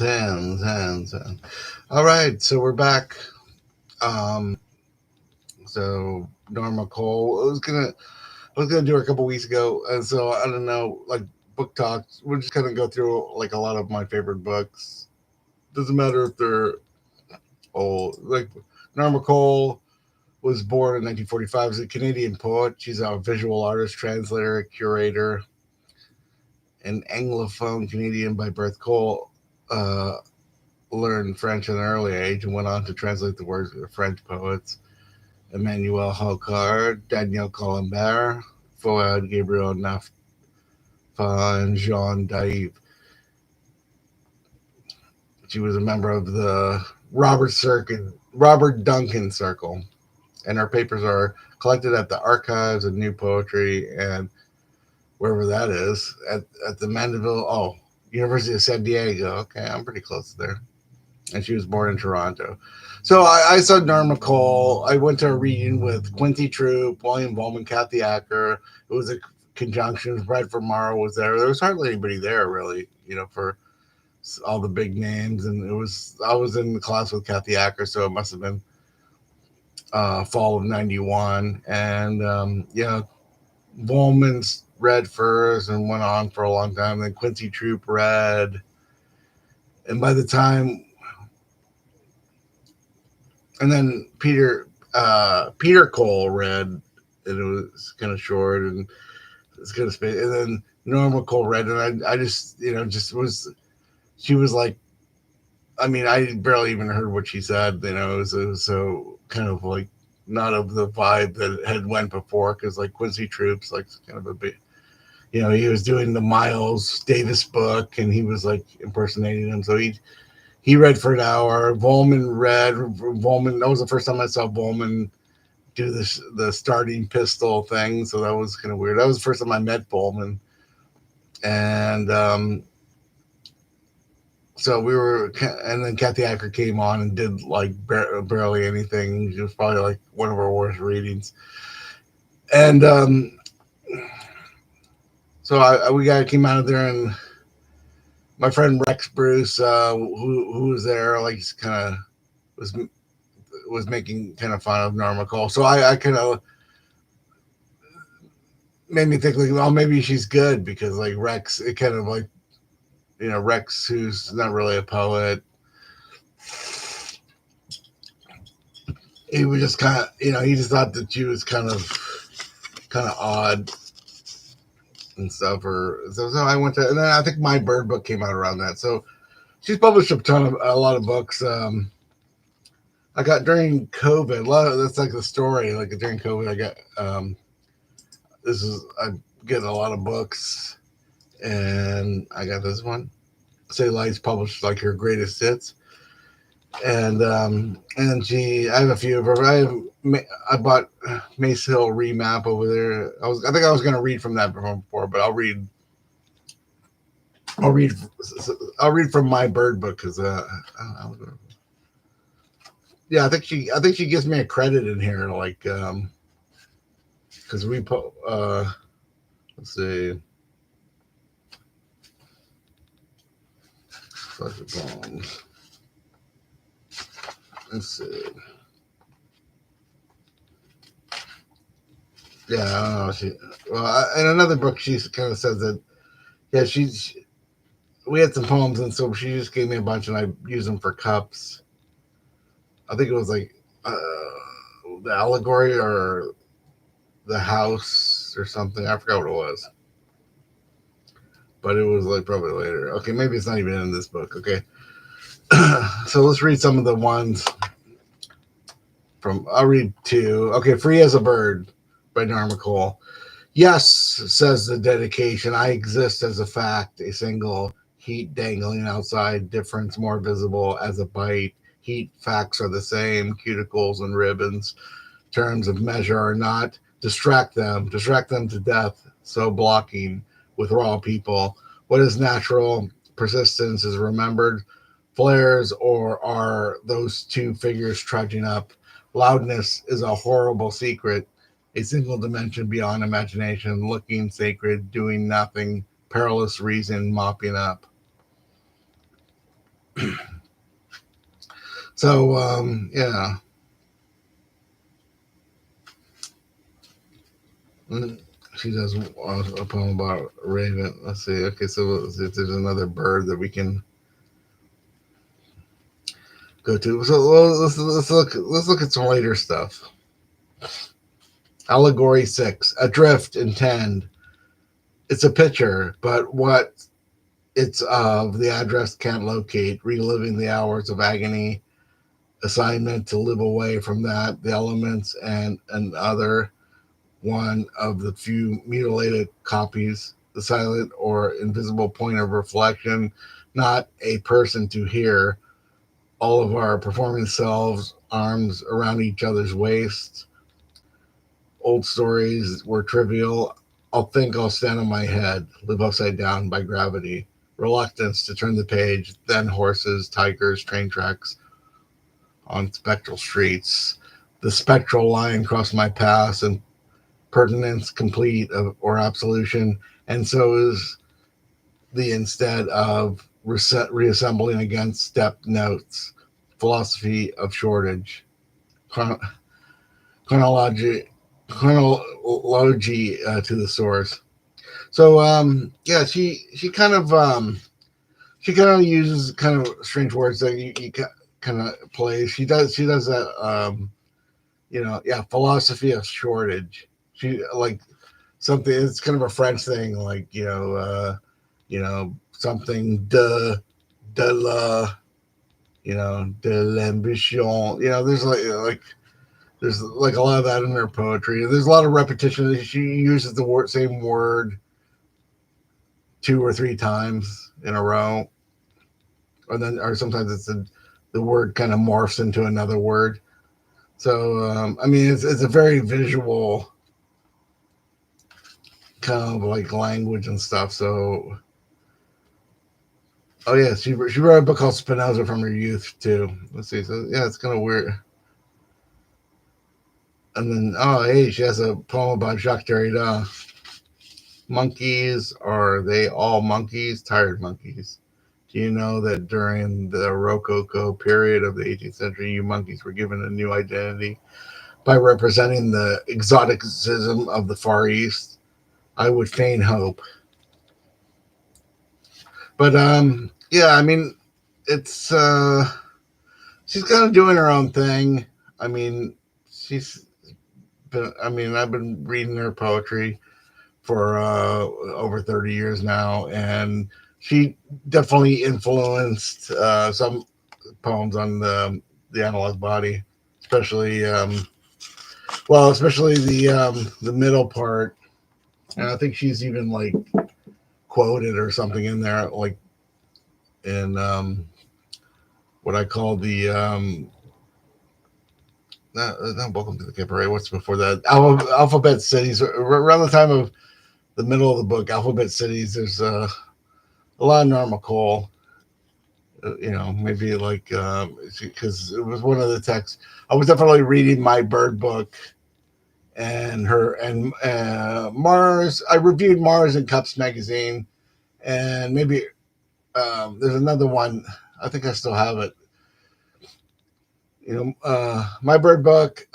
hands. All right, so we're back. Um, so Norma Cole, I was gonna do her a couple weeks ago, and so I don't know, like book talks. We're just gonna go through like a lot of my favorite books. Doesn't matter if they're old. Like Norma Cole was born in 1945 as a Canadian poet. She's a visual artist, translator, curator, an Anglophone Canadian by birth. Cole uh, learned French at an early age and went on to translate the works of French poets Emmanuel Hocquard, Danielle Collobert, Fouad Gabriel Naffah, and Jean Daive. She was a member of the Robert Duncan Circle, and her papers are collected at the Archives of New Poetry and wherever that is at the Mandeville. Oh, University of San Diego. Okay, I'm pretty close there. And she was born in Toronto. So I saw Norma Cole. I went to a reading with Quincy Troop, William Bowman, Kathy Acker. It was a conjunction. Bradford Morrow was there. There was hardly anybody there, really, for all the big names. And I was in the class with Kathy Acker, so it must have been fall of '91. And, Bowman's read first and went on for a long time. Then Quincy Troop read. And by the time and then Peter Cole read, and it was kind of short and it's kind of space. And then Norma Cole read, and I just just was she was like, I mean, I barely even heard what she said. It was so kind of like not of the vibe that had went before, because like Quincy Troop's like kind of a bit. He was doing the Miles Davis book, and he was like impersonating him. So he read for an hour. Volman read. Volman. That was the first time I saw Volman do the starting pistol thing. So that was kind of weird. That was the first time I met Volman, and so we were. And then Kathy Acker came on and did like barely anything. It was probably like one of our worst readings. And so we came out of there, and my friend Rex Bruce, who was there, like he's kind of was making kind of fun of Norma Cole. So I kind of made me think like, well, maybe she's good, because like Rex, it kind of like, Rex, who's not really a poet, he was just kind of, he just thought that she was kind of odd and stuff. Or so I went to, and then I think My Bird book came out around that. So she's published a lot of books. I got during COVID. That's like the story. Like during COVID, I got I get a lot of books, and I got this one. Say Lights published like her greatest hits, and I have a few of her. I bought Mace Hill Remap over there. I think I was going to read from that before, but I'll read from My Bird book, because yeah, I think she gives me a credit in here, like because we put let's see, let's see, yeah, I don't know. In another book she kind of says that, yeah, we had some poems, and so she just gave me a bunch, and I used them for cups. I think it was like the allegory or the house or something. I forgot what it was, but it was like probably later. Okay, maybe it's not even in this book. Okay, so let's read some of the ones I'll read two. Okay, Free as a Bird by Norma Cole. Yes, says the dedication, I exist as a fact, a single heat dangling outside, difference more visible as a bite. Heat facts are the same, cuticles and ribbons. Terms of measure are not. Distract them to death. So blocking with raw people. What is natural? Persistence is remembered. Flares, or are those two figures trudging up? Loudness is a horrible secret. A single dimension beyond imagination, looking sacred, doing nothing, perilous reason mopping up. So yeah. She does a poem about a raven. Let's see. Okay, so let's see if there's another bird that we can go to. So let's look at some later stuff. Allegory 6, adrift, intend. It's a picture, but what it's of the address can't locate. Reliving the hours of agony, assignment to live away from that, the elements, and another one of the few mutilated copies, the silent or invisible point of reflection, not a person to hear. All of our performing selves, arms around each other's waists. Old stories were trivial. I'll think I'll stand on my head, live upside down by gravity. Reluctance to turn the page, then horses, tigers, train tracks on spectral streets. The spectral line crossed my path, and pertinence complete or absolution, and so is the instead of reassembling against step notes, philosophy of shortage, chron- chronology, chronology to the source. So yeah, she kind of uses kind of strange words that you kind of play. She does that yeah, philosophy of shortage. She like something. It's kind of a French thing, like something de la de l'ambition. There's like a lot of that in her poetry. There's a lot of repetition. She uses the same word 2 or 3 times in a row, or sometimes the word kind of morphs into another word. So I mean, it's a very visual kind of like language and stuff. So oh yeah, she wrote a book called Spinoza from her youth too. Let's see. So yeah, it's kind of weird. And then oh hey, she has a poem about Jacques Derrida. Monkeys, are they all monkeys? Tired monkeys. Do you know that during the Rococo period of the 18th century, you monkeys were given a new identity by representing the exoticism of the Far East? I would fain hope. But yeah, I mean, it's she's kind of doing her own thing. I mean, she's I mean, I've been reading her poetry for over 30 years now, and she definitely influenced some poems on the analog body, especially especially the middle part. And I think she's even like quoted or something in there, like in what I call the not Welcome to the Cabaret. What's before that? Alphabet Cities. Around the time of the middle of the book, Alphabet Cities. There's a lot of Norma Cole. Maybe like because it was one of the texts. I was definitely reading my bird book and her and Mars. I reviewed Mars and Cups magazine, and maybe there's another one. I think I still have it. My bird book,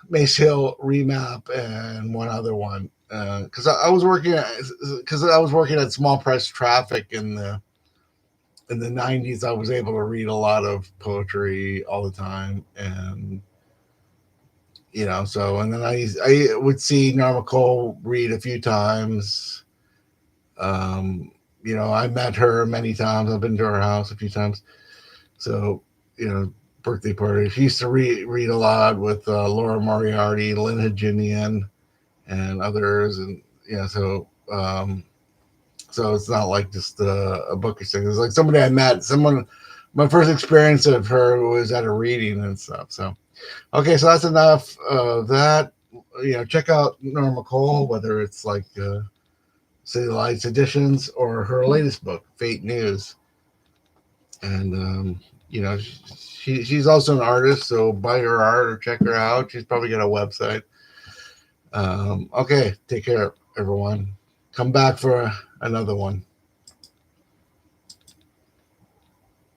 Mace Hill remap, and one other one. Because I was working at small press traffic in the 90s. I was able to read a lot of poetry all the time, and so and then I would see Norma Cole read a few times. I met her many times. I've been to her house a few times. So birthday party. She used to read a lot with Laura Moriarty, Lynn Haginian, and others, and so it's not like just a bookish thing. It's like somebody I met. My first experience of her was at a reading and stuff. So okay, so that's enough of that. Check out Norma Cole, whether it's like City Lights editions or her latest book, Fate News. And she's also an artist, so buy her art or check her out. She's probably got a website. Okay, take care, everyone. Come back for another one.